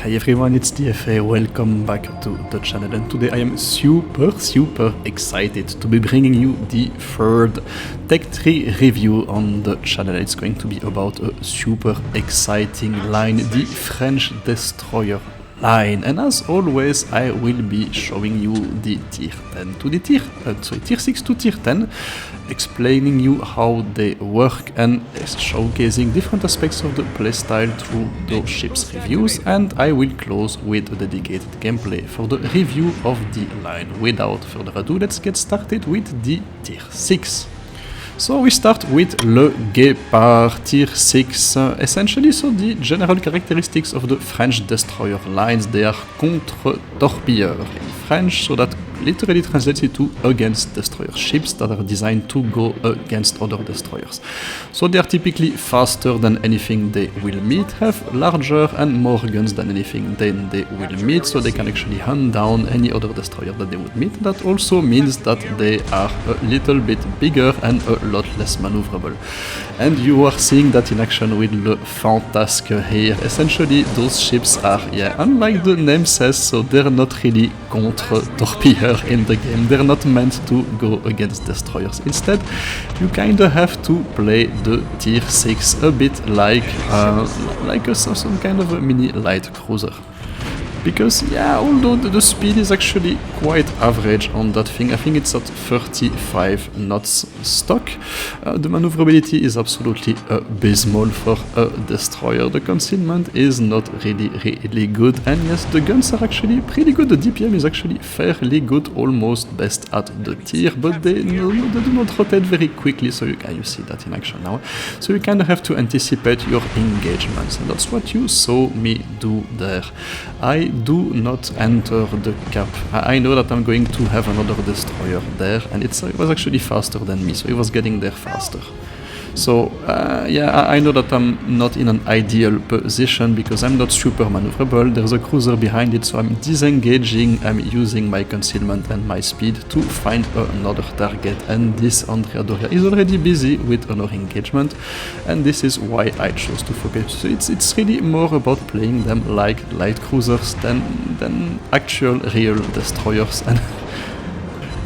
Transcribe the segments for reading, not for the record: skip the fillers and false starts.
Hey everyone, it's DFA, welcome back to the channel, and today I am super excited to be bringing you the third Tech Tree review on the channel. It's going to be about a super exciting line, the French destroyer line, and as always I will be showing you the tier 10 to the tier 6 to tier 10, explaining you how they work and showcasing different aspects of the playstyle through those ships reviews, and I will close with a dedicated gameplay for the review of the line. Without further ado, let's get started with the tier 6. So we start with Le Guépard, tier 6, essentially, so the general characteristics of the French destroyer lines. They are contre-torpilleurs in French, so that literally translates it to against destroyer ships that are designed to go against other destroyers. So they are typically faster than anything they will meet, have larger and more guns than anything then they will meet, so they can actually hunt down any other destroyer that they would meet. That also means that they are a little bit bigger and a lot less maneuverable. And you are seeing that in action with the Fantasque here. Essentially, those ships are, unlike the name says, so they're not really contre-torpilleurs in the game. They're not meant to go against destroyers. Instead, you kinda have to play the tier 6 a bit like some kind of a mini light cruiser. Because, although the speed is actually quite average on that thing, I think it's at 35 knots stock, the maneuverability is absolutely abysmal for a destroyer. The concealment is not really good, and yes, the guns are actually pretty good. The DPM is actually fairly good, almost best at the tier, but they do not rotate very quickly, so you see that in action now. So you kind of have to anticipate your engagements, and that's what you saw me do there. I do not enter the cap. I know that I'm going to have another destroyer there, and it was actually faster than me, so it was getting there faster. So I know that I'm not in an ideal position because I'm not super maneuverable. There's a cruiser behind it, so I'm disengaging. I'm using my concealment and my speed to find another target, and this Andrea Doria is already busy with another engagement, and this is why I chose to focus. So it's really more about playing them like light cruisers than actual real destroyers, and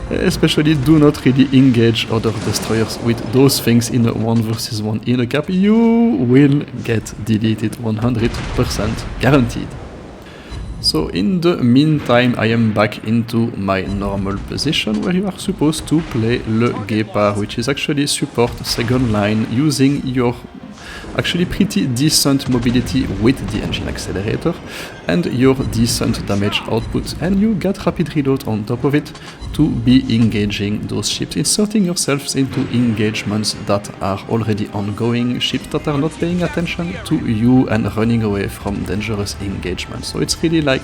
especially do not really engage other destroyers with those things in a 1 versus 1 in a cap. You will get deleted 100% guaranteed. So in the meantime, I am back into my normal position where you are supposed to play Le Guépard, which is actually support second line using your actually pretty decent mobility with the engine accelerator and your decent damage output, and you get rapid reload on top of it to be engaging those ships, inserting yourselves into engagements that are already ongoing, ships that are not paying attention to you and running away from dangerous engagements. So it's really like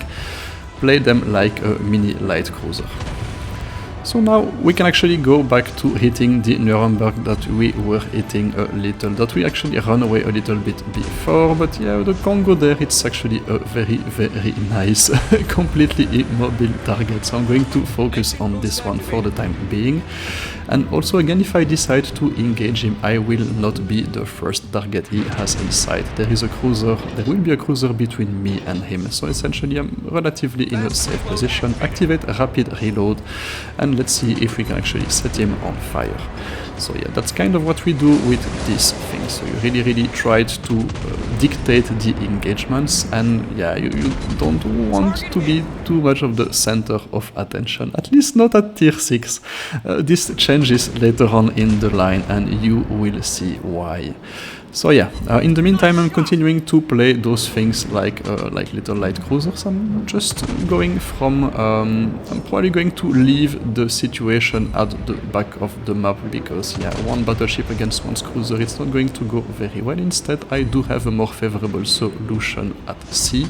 play them like a mini light cruiser. So now we can actually go back to hitting the Nuremberg that we were hitting a little, that we actually run away a little bit before, but the Congo there, it's actually a very nice, completely immobile target, so I'm going to focus on this one for the time being. And also again, if I decide to engage him, I will not be the first target he has in sight. There will be a cruiser between me and him, so essentially I'm relatively in a safe position. Activate rapid reload, and let's see if we can actually set him on fire. So that's kind of what we do with this thing. So you really tried to dictate the engagements, and you don't want to be too much of the center of attention, at least not at tier 6. This changes later on in the line, and you will see why. So in the meantime, I'm continuing to play those things like little light cruisers. I'm just going from, I'm probably going to leave the situation at the back of the map, because one battleship against one cruiser, it's not going to go very well. Instead, I do have a more favorable solution at sea,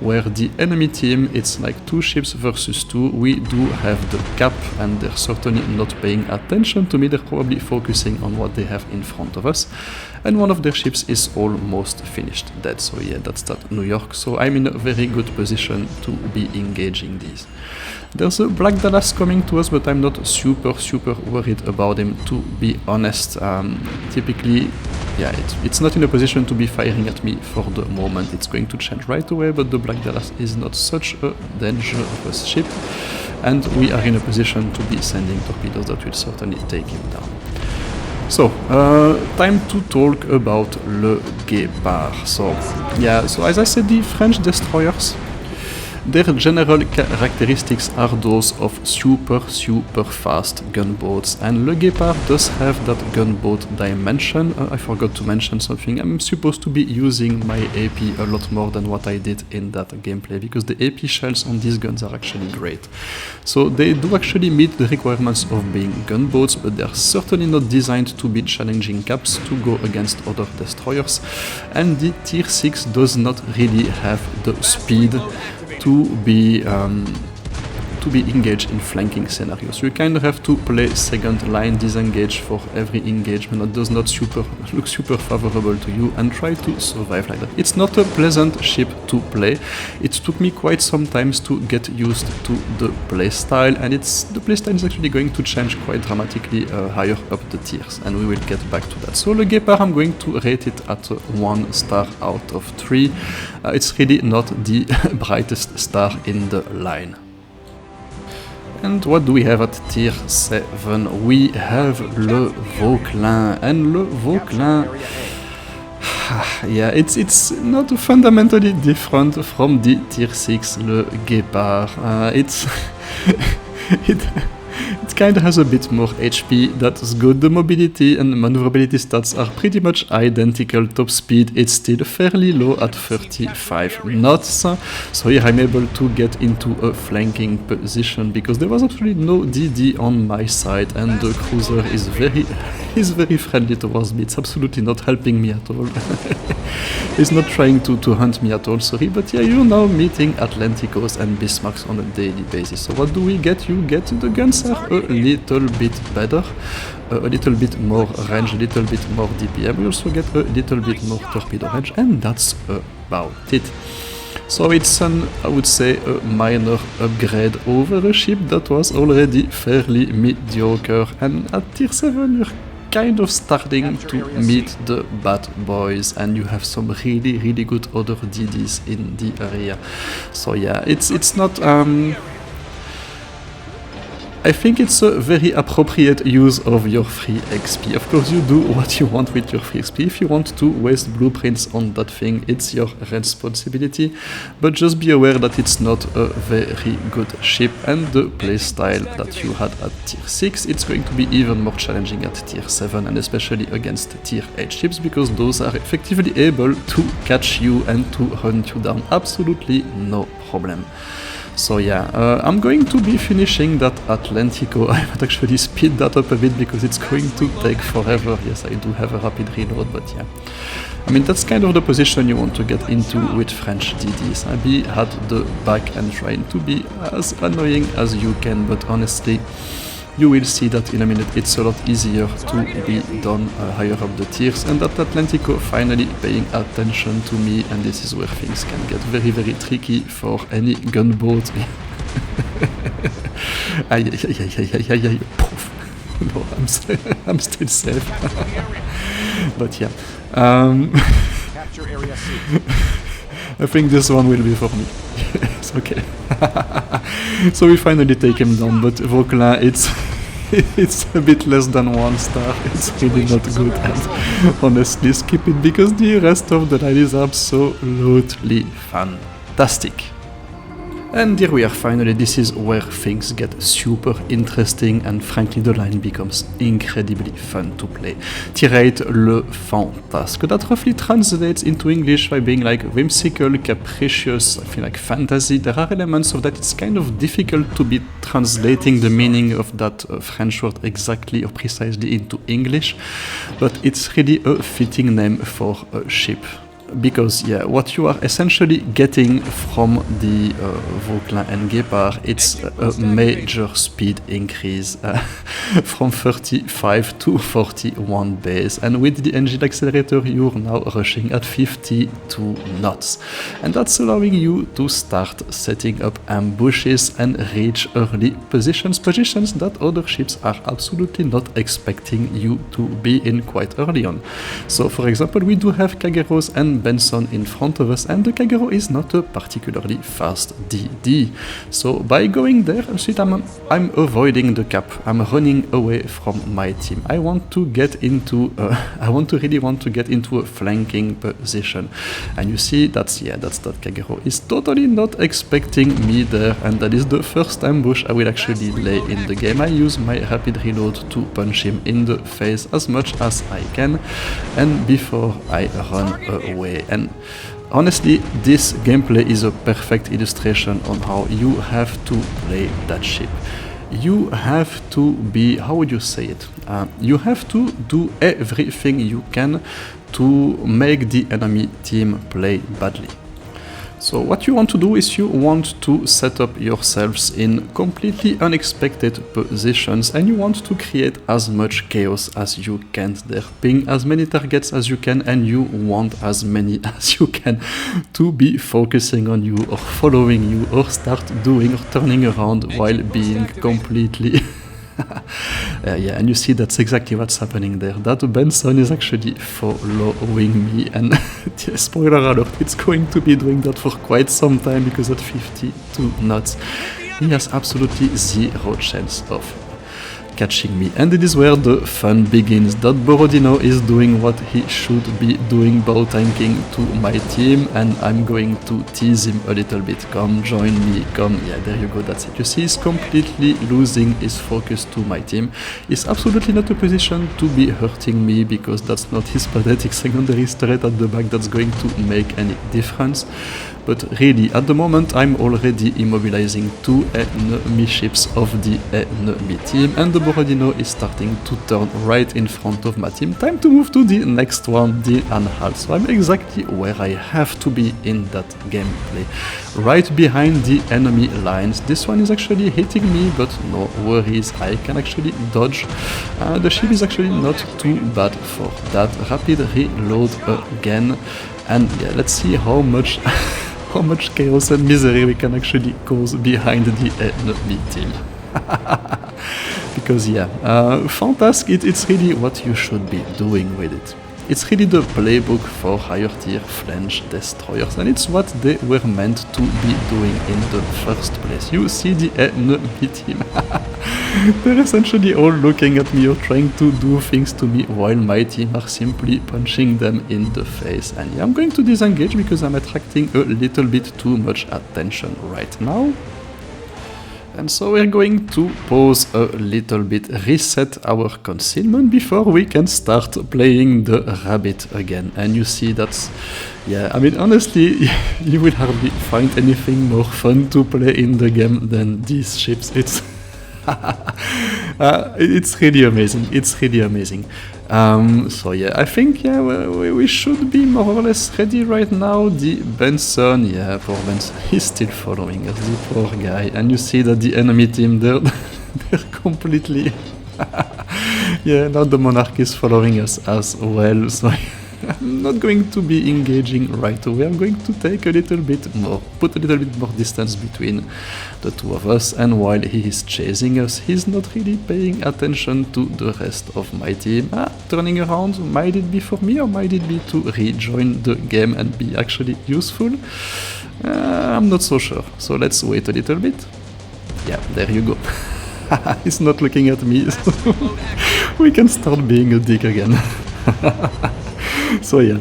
where the enemy team, it's like 2 ships versus 2, we do have the cap, and they're certainly not paying attention to me. They're probably focusing on what they have in front of us, and one of their ships is almost finished dead. So yeah, that's that New York, so I'm in a very good position to be engaging these. There's a Black Dallas coming to us, but I'm not super worried about him, to be honest. Typically, yeah, it's not in a position to be firing at me for the moment. It's going to change right away, but the Black Dallas is not such a dangerous ship, and we are in a position to be sending torpedoes that will certainly take him down. So, time to talk about Le Guépard. So, yeah, so as I said, the French destroyers, their general characteristics are those of super fast gunboats, and Le Guépard does have that gunboat dimension. I forgot to mention something. I'm supposed to be using my AP a lot more than what I did in that gameplay, because the AP shells on these guns are actually great. So they do actually meet the requirements of being gunboats, but they're certainly not designed to be challenging caps to go against other destroyers, and the Tier 6 does not really have the speed to be engaged in flanking scenarios. You kind of have to play second line disengage for every engagement that does not look super favorable to you, and try to survive like that. It's not a pleasant ship to play. It took me quite some time to get used to the playstyle, and the playstyle is actually going to change quite dramatically higher up the tiers, and we will get back to that. So Le Guépard, I'm going to rate it at 1 star out of 3. It's really not the brightest star in the line. And what do we have at tier 7? We have Le Vauquelin, and Le Vauquelin, yeah, it's not fundamentally different from the tier 6 Le Guépard. It kind of has a bit more HP, that's good. The mobility and maneuverability stats are pretty much identical. Top speed, it's still fairly low at 35 knots. So here I'm able to get into a flanking position, because there was absolutely no DD on my side, and the cruiser is very friendly towards me. It's absolutely not helping me at all. It's not trying to hunt me at all, sorry, but yeah, you're now meeting Atlanticos and Bismarcks on a daily basis. So what do we get? You get the guns are a little bit better, a little bit more range, a little bit more DPM. We also get a little bit more torpedo range, and that's about it. So it's I would say, a minor upgrade over a ship that was already fairly mediocre, and at tier 7 you're kind of starting to meet the bad boys, and you have some really good other DDs in the area. So yeah, it's not I think it's a very appropriate use of your free XP. Of course, you do what you want with your free XP. If you want to waste blueprints on that thing, it's your responsibility. But just be aware that it's not a very good ship, and the playstyle that you had at tier 6, it's going to be even more challenging at tier 7, and especially against tier 8 ships, because those are effectively able to catch you and to hunt you down. Absolutely no problem. So yeah, I'm going to be finishing that Atlantico. I might actually speed that up a bit, because it's going to take forever. Yes, I do have a rapid reload, but yeah. I mean, that's kind of the position you want to get into with French DDs. Be at the back and trying to be as annoying as you can, but honestly, you will see that in a minute. It's a lot easier to be done higher up the tiers, and that Atlantico finally paying attention to me, and this is where things can get very tricky for any gunboat. No, I'm still safe. But yeah, I think this one will be for me. It's okay. So we finally take him down, but Vauquelin, it's a bit less than 1 star. It's really not good, and honestly skip it, because the rest of the line is absolutely fantastic. And here we are finally. This is where things get super interesting, and frankly the line becomes incredibly fun to play. Tier 8, Le Fantasque. That roughly translates into English by being like whimsical, capricious, I feel like fantasy. There are elements of that. It's kind of difficult to be translating the meaning of that French word exactly or precisely into English, but it's really a fitting name for a ship. because yeah, what you are essentially getting from the Vauquelin and Guépard, it's a major speed increase from 35 to 41 bays, and with the engine accelerator you're now rushing at 52 knots, and that's allowing you to start setting up ambushes and reach early positions that other ships are absolutely not expecting you to be in quite early on. So for example, we do have Kageros and Benson in front of us, and the Kagero is not a particularly fast DD. So by going there, I'm avoiding the cap. I'm running away from my team. I want to get into really want to get into a flanking position. And you see that Kagero is totally not expecting me there, and that is the first ambush I will actually lay in the game. I use my rapid reload to punch him in the face as much as I can, and before I run away. And honestly, this gameplay is a perfect illustration on how you have to play that ship. You have to be, how would you say it? You have to do everything you can to make the enemy team play badly. So what you want to do is you want to set up yourselves in completely unexpected positions, and you want to create as much chaos as you can there. Ping as many targets as you can, and you want as many as you can to be focusing on you or following you or start doing or turning around while being completely yeah, and you see that's exactly what's happening there. That Benson is actually following me, and spoiler alert, it's going to be doing that for quite some time, because at 52 knots he has absolutely zero chance of catching me. And it is where the fun begins, that Borodino is doing what he should be doing, bow tanking to my team, and I'm going to tease him a little bit. Come join me, come, yeah, there you go, that's it. You see, he's completely losing his focus to my team. He's absolutely not a position to be hurting me, because that's not his pathetic secondary turret at the back that's going to make any difference. But really, at the moment, I'm already immobilizing 2 enemy ships of the enemy team, and the Borodino is starting to turn right in front of my team. Time to move to the next one, the Anhalt. So I'm exactly where I have to be in that gameplay, right behind the enemy lines. This one is actually hitting me, but no worries, I can actually dodge. The ship is actually not too bad for that. Rapid reload again, and yeah, let's see how much how much chaos and misery we can actually cause behind the enemy team. Because yeah, Fantasque, it's really what you should be doing with it. It's really the playbook for higher tier flange destroyers, and it's what they were meant to be doing in the first place. You see the enemy team. They're essentially all looking at me or trying to do things to me, while my team are simply punching them in the face. And yeah, I'm going to disengage because I'm attracting a little bit too much attention right now. And so we're going to pause a little bit, reset our concealment before we can start playing the rabbit again. And you see that's, yeah, I mean, honestly, you will hardly find anything more fun to play in the game than these ships. It's it's really amazing. It's really amazing. So yeah, I think yeah we should be more or less ready right now. The Benson, yeah, poor Benson, he's still following us, the poor guy. And you see that the enemy team, they're completely yeah, now the Monarch is following us as well. So I'm not going to be engaging right away. I'm going to take a little bit more, put a little bit more distance between the two of us, and while he is chasing us, he's not really paying attention to the rest of my team. Turning around, might it be for me or might it be to rejoin the game and be actually useful? I'm not so sure, so let's wait a little bit. Yeah, there you go. He's not looking at me, so we can start being a dick again. So yeah,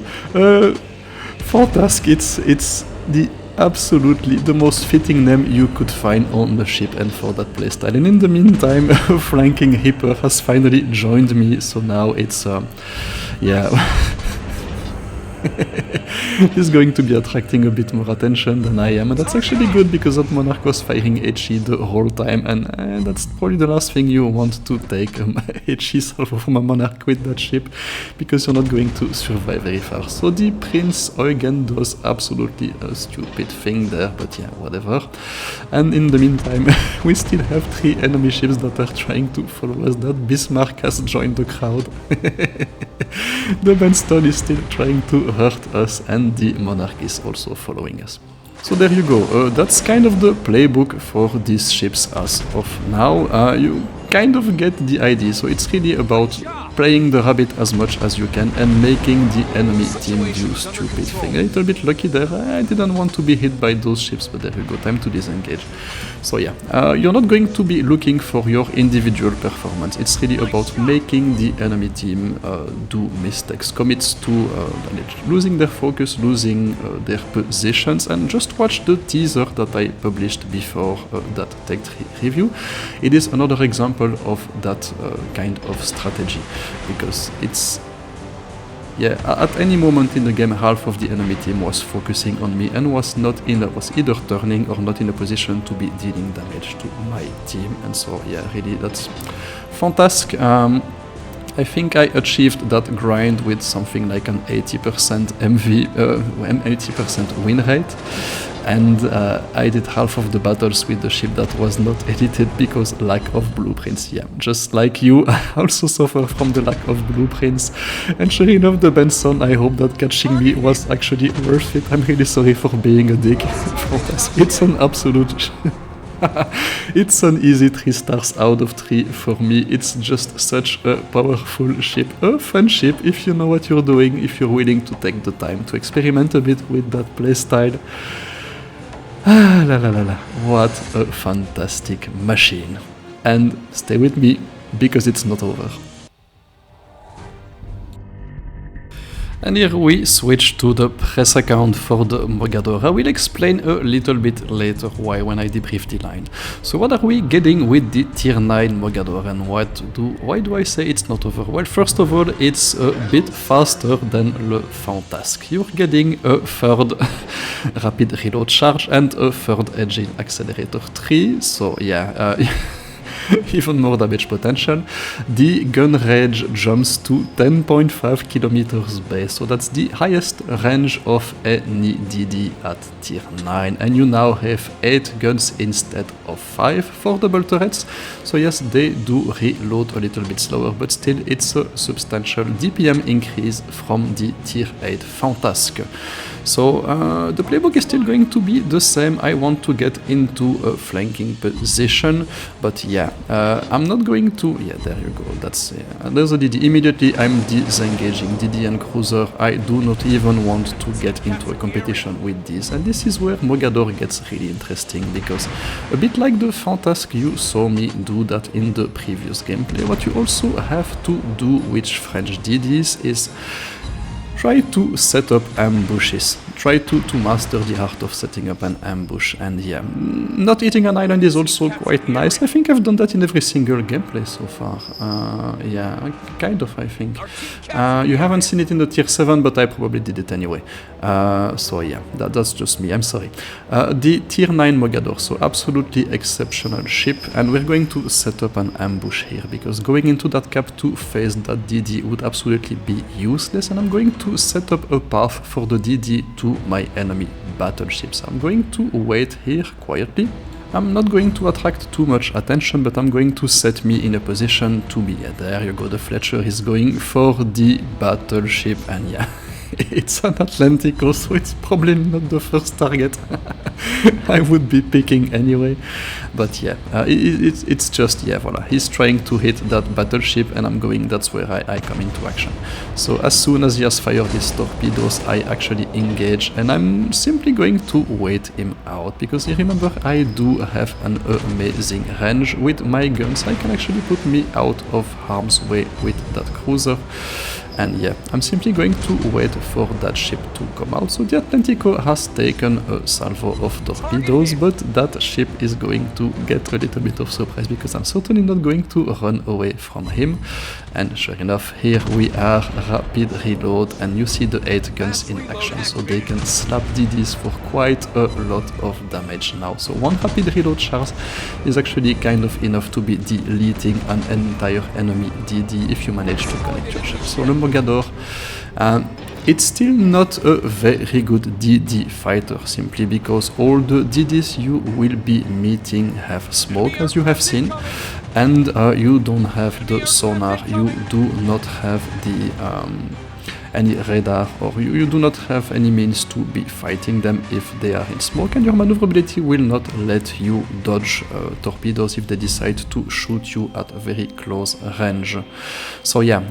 Fantasque, it's the absolutely the most fitting name you could find on the ship and for that playstyle. And in the meantime, flanking Hipper has finally joined me, so now it's yeah. He's going to be attracting a bit more attention than I am, and that's actually good because that monarch was firing HE the whole time, and that's probably the last thing you want to take HE salvo from a monarch with that ship, because you're not going to survive very far. So the Prince Eugen does absolutely a stupid thing there, but yeah, whatever. And in the meantime, we still have 3 enemy ships that are trying to follow us. That Bismarck has joined the crowd. The Benston is still trying to hurt us, and the Monarch is also following us. So there you go, that's kind of the playbook for these ships as of now. You kind of get the idea, so it's really about playing the rabbit as much as you can and making the enemy team do stupid thing. A little bit lucky there, I didn't want to be hit by those ships, but there you go, time to disengage. So yeah, you're not going to be looking for your individual performance, it's really about making the enemy team do mistakes, commits to losing their focus, losing their positions, and just watch the teaser that I published before that Tech 3 review. It is another example of that kind of strategy, because it's, yeah, at any moment in the game half of the enemy team was focusing on me and was either turning or not in a position to be dealing damage to my team, and so yeah, really that's Fantasque. I think I achieved that grind with something like an 80% 80% win rate, and I did half of the battles with the ship that was not edited because lack of blueprints. Yeah, just like you, I also suffer from the lack of blueprints, and sure enough, the Benson, I hope that catching me was actually worth it. I'm really sorry for being a dick. It's an absolute... It's an easy 3 stars out of 3 for me. It's just such a powerful ship, a fun ship if you know what you're doing, if you're willing to take the time to experiment a bit with that playstyle. Ah, la la la la, what a fantastic machine. And stay with me, because it's not over. And here we switch to the press account for the Mogador. I will explain a little bit later why when I debrief the line. So what are we getting with the tier 9 Mogador, and why do I say it's not over? Well, first of all, it's a bit faster than the Fantasque. You're getting a 3rd rapid reload charge and a 3rd engine accelerator 3, so yeah, even more damage potential. The gun range jumps to 10.5 kilometers base, so that's the highest range of any DD at tier 9, and you now have 8 guns instead of 5 for double turrets. So yes, they do reload a little bit slower, but still it's a substantial DPM increase from the tier 8 Fantasque. So the playbook is still going to be the same. I want to get into a flanking position, but yeah, I'm not going to, yeah, there you go, that's, there's a DD, immediately I'm disengaging DD and cruiser. I do not even want to get into a competition with these, and this is where Mogador gets really interesting, because a bit like the Fantasque, you saw me do that in the previous gameplay. What you also have to do with French DDs is try to set up ambushes. Try to master the art of setting up an ambush, and yeah, not eating an island is also quite nice. I think I've done that in every single gameplay so far. Yeah, kind of, I think. You haven't seen it in the tier 7, but I probably did it anyway. So yeah, that's just me, I'm sorry. The tier 9 Mogador, so absolutely exceptional ship, and we're going to set up an ambush here, because going into that cap to face that DD would absolutely be useless, and I'm going to set up a path for the DD to my enemy battleships. I'm going to wait here quietly. I'm not going to attract too much attention, but I'm going to set me in a position to be, yeah, there you go, the Fletcher is going for the battleship, and yeah, it's an Atlantico, so it's probably not the first target I would be picking anyway. But yeah, it's just, yeah, voila, he's trying to hit that battleship, and I'm going, that's where I come into action. So as soon as he has fired his torpedoes, I actually engage, and I'm simply going to wait him out, because you remember, I do have an amazing range with my guns. I can actually put me out of harm's way with that cruiser. And yeah, I'm simply going to wait for that ship to come out. So the Atlantico has taken a salvo of torpedoes, but that ship is going to get a little bit of surprise because I'm certainly not going to run away from him. And sure enough, here we are, rapid reload, and you see the 8 guns in action, so they can slap DDs for quite a lot of damage now. So one rapid reload charge is actually kind of enough to be deleting an entire enemy DD if you manage to connect your ship. So the Mogador, it's still not a very good DD fighter, simply because all the DDs you will be meeting have smoke, as you have seen, and you don't have the sonar, you do not have the any radar, or you do not have any means to be fighting them if they are in smoke, and your maneuverability will not let you dodge torpedoes if they decide to shoot you at a very close range. So yeah,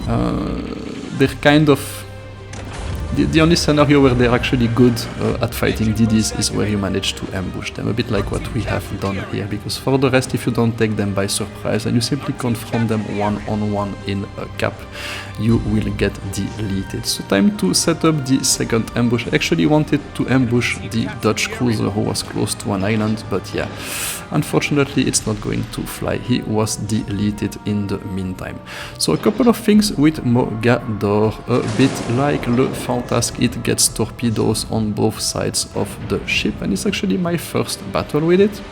they're kind of the only scenario where they're actually good at fighting DDs is where you manage to ambush them, a bit like what we have done here, because for the rest, if you don't take them by surprise and you simply confront them one-on-one in a cap, you will get deleted. So time to set up the second ambush. I actually wanted to ambush the Dutch cruiser who was close to an island, but yeah, unfortunately it's not going to fly. He was deleted in the meantime. So a couple of things with Mogador, a bit like the Fantasque, it gets torpedoes on both sides of the ship, and it's actually my first battle with it.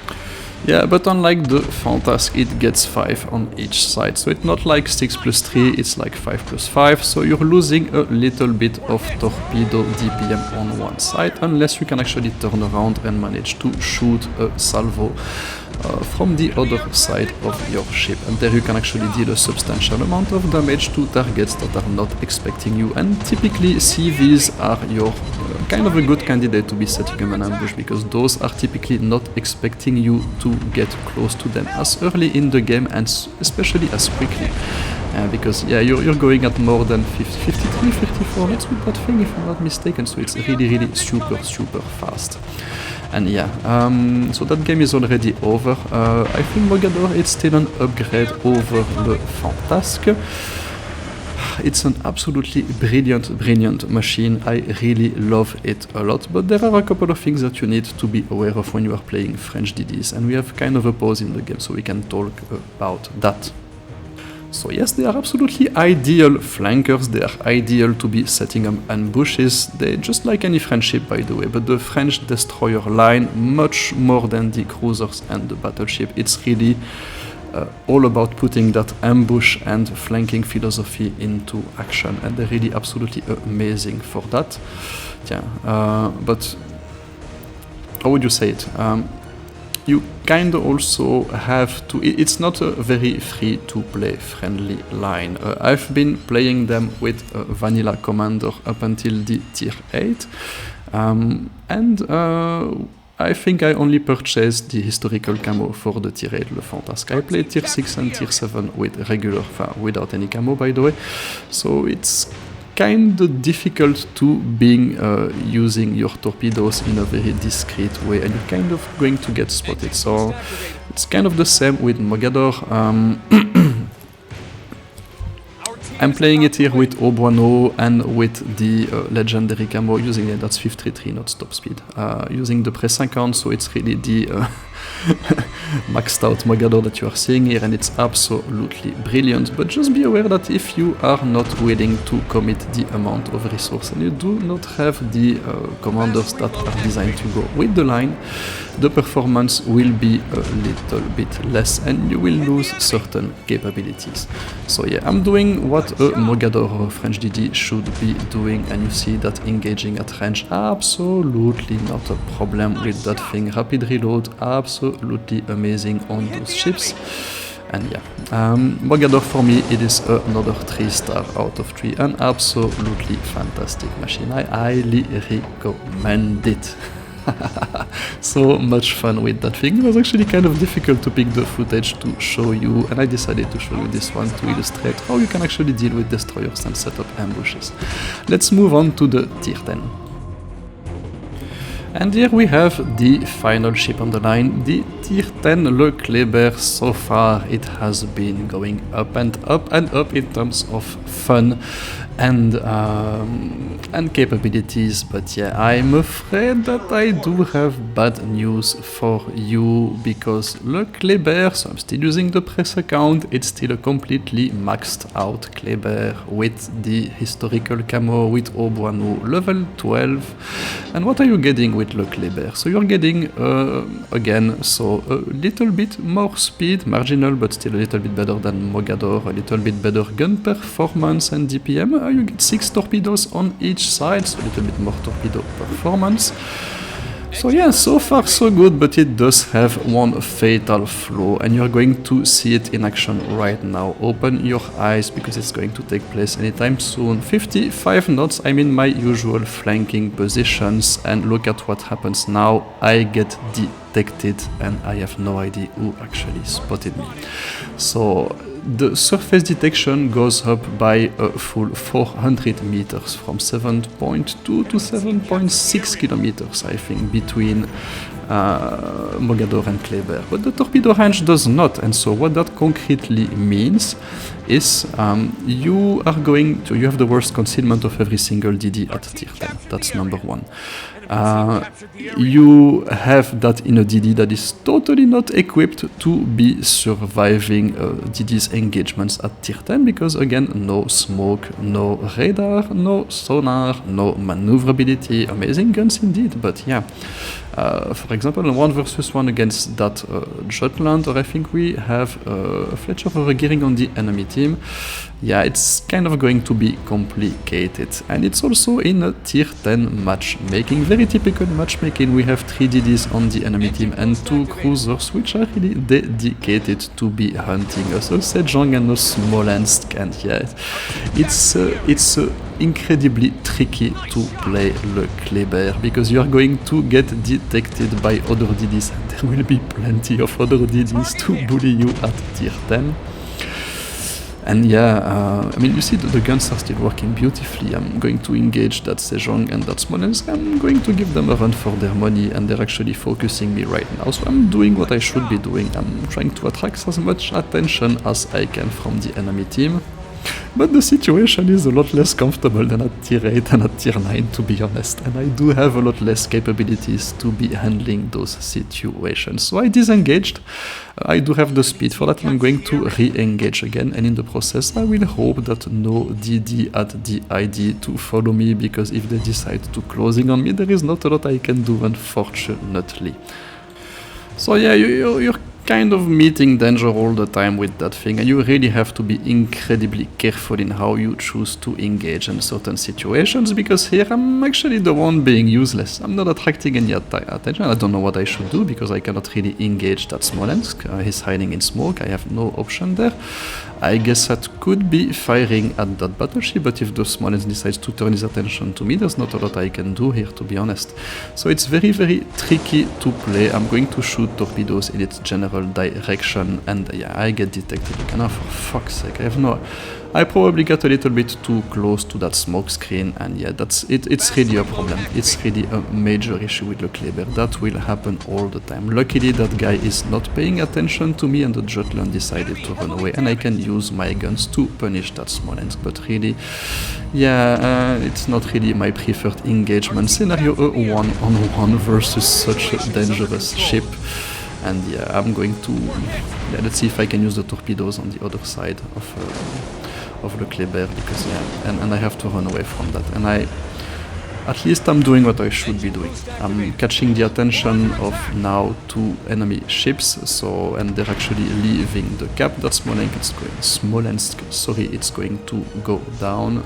Yeah, but unlike the Fantasque, it gets 5 on each side, so it's not like 6+3, it's like 5+5, so you're losing a little bit of torpedo DPM on one side, unless you can actually turn around and manage to shoot a salvo from the other side of your ship, and there you can actually deal a substantial amount of damage to targets that are not expecting you, and typically CVs are your kind of a good candidate to be setting up an ambush, because those are typically not expecting you to get close to them as early in the game, and especially as quickly. Because yeah, you're going at more than 53, 54 knots with that thing, if I'm not mistaken, so it's really super fast. And yeah, so that game is already over. I think Mogador is still an upgrade over the Fantasque. It's an absolutely brilliant machine. I really love it a lot, but there are a couple of things that you need to be aware of when you are playing French DDs, and we have kind of a pause in the game, so we can talk about that. So yes, they are absolutely ideal flankers, they are ideal to be setting up ambushes, they're just like any French ship by the way, but the French destroyer line, much more than the cruisers and the battleship, it's really all about putting that ambush and flanking philosophy into action, and they're really absolutely amazing for that. Yeah, but how would you say it? You kind of also have to, it's not a very free-to-play friendly line. I've been playing them with Vanilla Commander up until the tier 8, and I think I only purchased the historical camo for the tier 8 Le Fantasque. I played tier 6 and tier 7 with regular, without any camo by the way, so it's kind of difficult to being using your torpedoes in a very discreet way, and you're kind of going to get spotted. So it's kind of the same with Mogador. I'm playing it here with Obuano and with the legendary camo, using it, that's 53 knots top speed, using the Press 50, so it's really the maxed out Mogador that you are seeing here, and it's absolutely brilliant. But just be aware that if you are not willing to commit the amount of resource, and you do not have the commanders that are designed to go with the line, the performance will be a little bit less, and you will lose certain capabilities. So yeah, I'm doing what a Mogador or a French DD should be doing, and you see that engaging at range, absolutely not a problem with that thing. Rapid reload, absolutely amazing on those ships. And yeah, Mogador for me, it is another 3-star out of 3, an absolutely fantastic machine. I highly recommend it. So much fun with that thing. It was actually kind of difficult to pick the footage to show you, and I decided to show you this one to illustrate how you can actually deal with destroyers and set up ambushes. Let's move on to the tier 10. And here we have the final ship on the line, the Tier 10 Kléber. So far it has been going up and up and up in terms of fun and capabilities, but yeah, I'm afraid that I do have bad news for you, because le Kléber, so I'm still using the press account, it's still a completely maxed out Kléber with the historical camo with Obuano level 12. And what are you getting with le Kléber? So you're getting again, so a little bit more speed, marginal, but still a little bit better than Mogador, a little bit better gun performance and DPM. You get 6 torpedoes on each side, so a little bit more torpedo performance. So yeah, so far so good, but it does have one fatal flaw, and you're going to see it in action right now. Open your eyes, because it's going to take place anytime soon. 55 knots, I'm in my usual flanking positions, and look at what happens now. I get detected, and I have no idea who actually spotted me. So the surface detection goes up by a full 400 meters, from 7.2 to 7.6 kilometers, I think, between Mogador and Kléber. But the torpedo range does not, and so what that concretely means is you have the worst concealment of every single DD at Tier 10. That's number one. You have that in a DD that is totally not equipped to be surviving DD's engagements at Tier 10, because again, no smoke, no radar, no sonar, no maneuverability. Amazing guns indeed, but yeah. For example, 1 versus 1 against that Jutland, or I think we have Fletcher overgearing on the enemy team. Yeah, it's kind of going to be complicated. And it's also in a Tier 10 matchmaking, very typical matchmaking. We have 3 DDs on the enemy team and 2 cruisers, which are really dedicated to be hunting us. So Sejong and Smolensk, and yeah, it's incredibly tricky to play le Kléber, because you are going to get detected by other DDs, and there will be plenty of other DDs to bully you at Tier 10. And yeah, I mean, you see the guns are still working beautifully. I'm going to engage that Sejong and that Smolensk. I'm going to give them a run for their money, and they're actually focusing me right now. So I'm doing what I should be doing. I'm trying to attract as much attention as I can from the enemy team. But the situation is a lot less comfortable than at Tier 8 and at Tier 9, to be honest, and I do have a lot less capabilities to be handling those situations. So I disengaged. I do have the speed for that, and I'm going to re-engage again, and in the process I will hope that no DD at the ID to follow me, because if they decide to closing on me, there is not a lot I can do, unfortunately. So yeah, you're kind of meeting danger all the time with that thing, and you really have to be incredibly careful in how you choose to engage in certain situations, because here I'm actually the one being useless. I'm not attracting any attention. I don't know what I should do, because I cannot really engage that Smolensk. He's hiding in smoke. I have no option there. I guess that could be firing at that battleship, but if the Smolensk decides to turn his attention to me, there's not a lot I can do here, to be honest. So it's very, very tricky to play. I'm going to shoot torpedoes in its general direction, and yeah, I get detected again. Oh, for fuck's sake, I probably got a little bit too close to that smoke screen, and yeah, that's it. It's really a problem. It's really a major issue with le Kléber. That will happen all the time. Luckily, that guy is not paying attention to me, and the Jutland decided to run away, and I can use my guns to punish that Smolensk. But really, yeah, it's not really my preferred engagement scenario, a 1-on-1 versus such a dangerous ship. And yeah, I'm going to, let's see if I can use the torpedoes on the other side of le Kléber, because yeah, and I have to run away from that. And at least I'm doing what I should be doing. I'm catching the attention of now 2 enemy ships, so, and they're actually leaving the cap. That Smolensk, sorry, it's going to go down.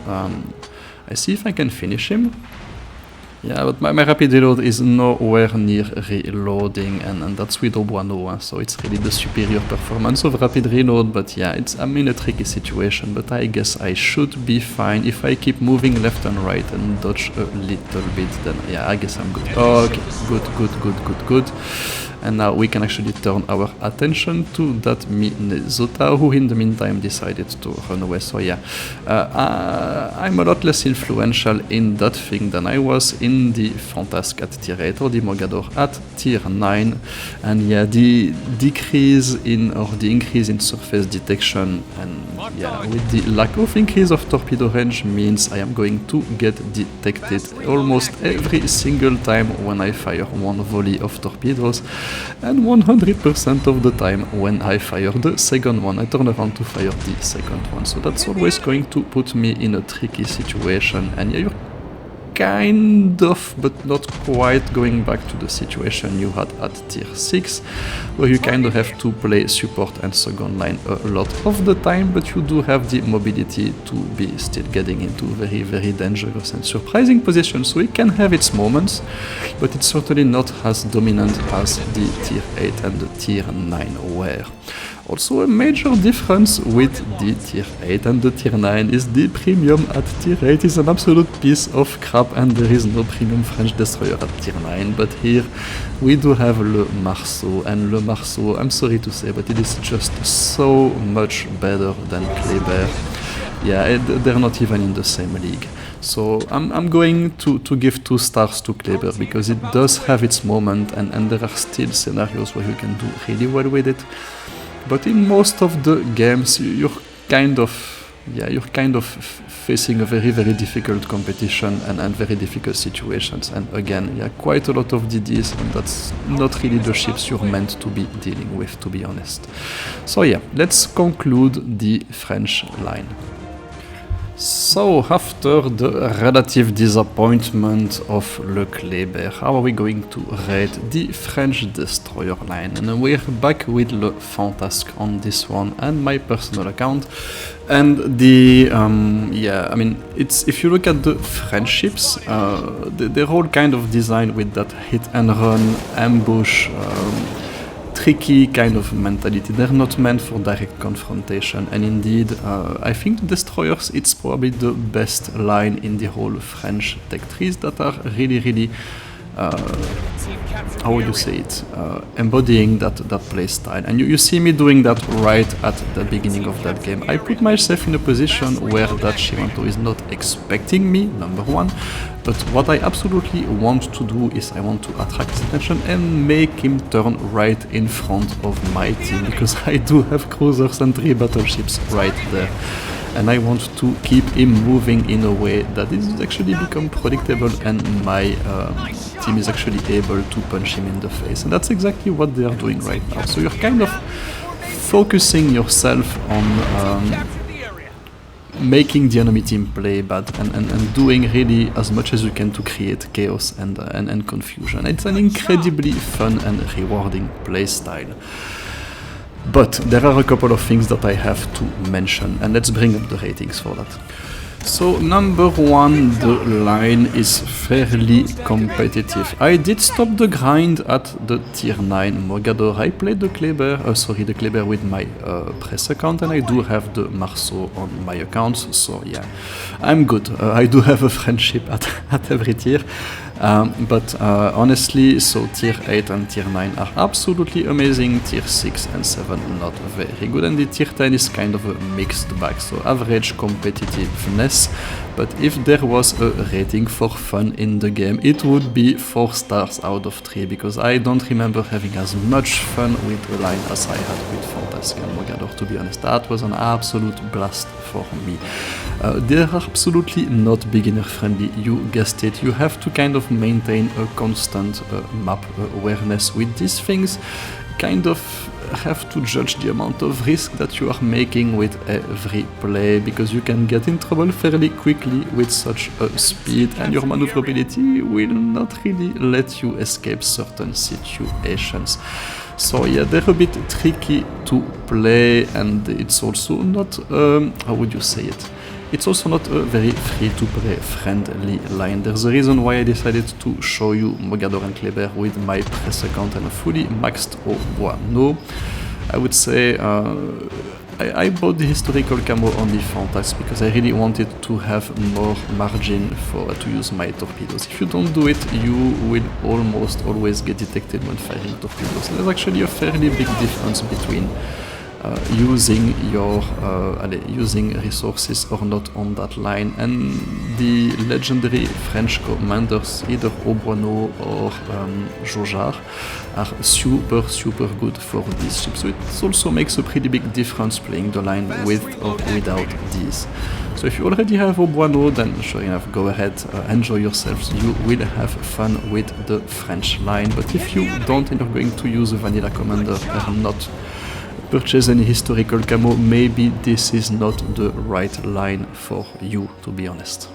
I see if I can finish him. Yeah, but my rapid reload is nowhere near reloading, and that's with Obuano, so it's really the superior performance of rapid reload. But yeah, I'm in a tricky situation, but I guess I should be fine. If I keep moving left and right and dodge a little bit, then yeah, I guess I'm good. Okay, good. And now we can actually turn our attention to that Minnesota, who in the meantime decided to run away. So yeah, I'm a lot less influential in that thing than I was in the Fantasque at tier 8 or the Mogador at tier 9. And yeah, the decrease in or the increase in surface detection and yeah, with the lack of increase of torpedo range means I am going to get detected almost every single time when I fire one volley of torpedoes, and 100% of the time when I fire the second one, I turn around to fire the second one. So that's always going to put me in a tricky situation, and yeah, you're kind of, but not quite, going back to the situation you had at tier 6, where you kind of have to play support and second line a lot of the time, but you do have the mobility to be still getting into very, very dangerous and surprising positions. So it can have its moments, but it's certainly not as dominant as the tier 8 and the tier 9 were. Also, a major difference with the tier 8 and the tier 9 is the premium at tier 8 is an absolute piece of crap, and there is no premium French destroyer at tier 9, but here we do have Le Marceau, and Le Marceau, I'm sorry to say, but it is just so much better than Kléber. Yeah, they're not even in the same league. So I'm going to give 2 stars to Kléber, because it does have its moment, and there are still scenarios where you can do really well with it. But in most of the games, you're kind of facing a very, very difficult competition and very difficult situations. And again, yeah, quite a lot of DDs, and that's not really the ships you're meant to be dealing with, to be honest. So yeah, let's conclude the French line. So, after the relative disappointment of Le Kléber, how are we going to rate the French destroyer line? And we're back with Le Fantasque on this one and my personal account. And the, yeah, I mean, it's, if you look at the French ships, they're all kind of designed with that hit and run, ambush, tricky kind of mentality. They're not meant for direct confrontation, and indeed I think the destroyers, it's probably the best line in the whole French tech trees that are really, really how would you say it, embodying that play style. And you see me doing that right at the beginning of that game. I put myself in a position where that Shivanto is not expecting me, number one, but what I absolutely want to do is I want to attract his attention and make him turn right in front of my team, because I do have cruisers and 3 battleships right there. And I want to keep him moving in a way that is actually become predictable, and my team is actually able to punch him in the face. And that's exactly what they are doing right now. So you're kind of focusing yourself on making the enemy team play bad and doing really as much as you can to create chaos and confusion. It's an incredibly fun and rewarding play style. But there are a couple of things that I have to mention, and let's bring up the ratings for that. So number 1, the line is fairly competitive. I did stop the grind at the tier 9 Mogador. I played the Kléber with my press account, and I do have the Marceau on my account, so yeah, I'm good. I do have a friendship at every tier. But honestly, so tier 8 and tier 9 are absolutely amazing, tier 6 and 7 not very good, and the tier 10 is kind of a mixed bag, so average competitiveness. But if there was a rating for fun in the game, it would be 4 stars out of 3, because I don't remember having as much fun with the line as I had with Fantasque and Mogador, to be honest. That was an absolute blast for me. They are absolutely not beginner friendly, you guessed it. You have to kind of maintain a constant map awareness with these things, kind of have to judge the amount of risk that you are making with every play, because you can get in trouble fairly quickly with such a speed, and your maneuverability will not really let you escape certain situations. So yeah, they're a bit tricky to play, and it's also not, how would you say it? It's also not a very free-to-play friendly line. There's a reason why I decided to show you Mogador and Kléber with my press account and a fully maxed au bois. No, I would say I bought the historical camo on the Fantasque because I really wanted to have more margin to use my torpedoes. If you don't do it, you will almost always get detected when firing torpedoes. There's actually a fairly big difference between using resources or not on that line, and the legendary French commanders, either Auboineau or Jaujard, are super good for these ships. So it also makes a pretty big difference playing the line with or without these. So if you already have Auboineau, then sure enough, go ahead, enjoy yourselves. You will have fun with the French line. But if you don't and you're going to use a vanilla commander and not purchase any historical camo, maybe this is not the right line for you, to be honest.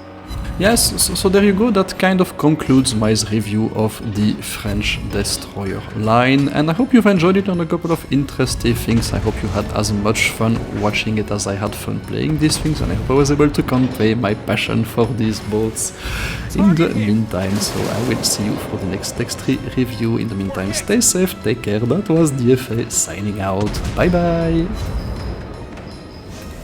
Yes, so there you go, that kind of concludes my review of the French destroyer line, and I hope you've enjoyed it on a couple of interesting things. I hope you had as much fun watching it as I had fun playing these things, and I hope I was able to convey my passion for these boats. In the meantime, so I will see you for the next Text 3 review. In the meantime, stay safe, take care. That was DFA signing out. Bye bye!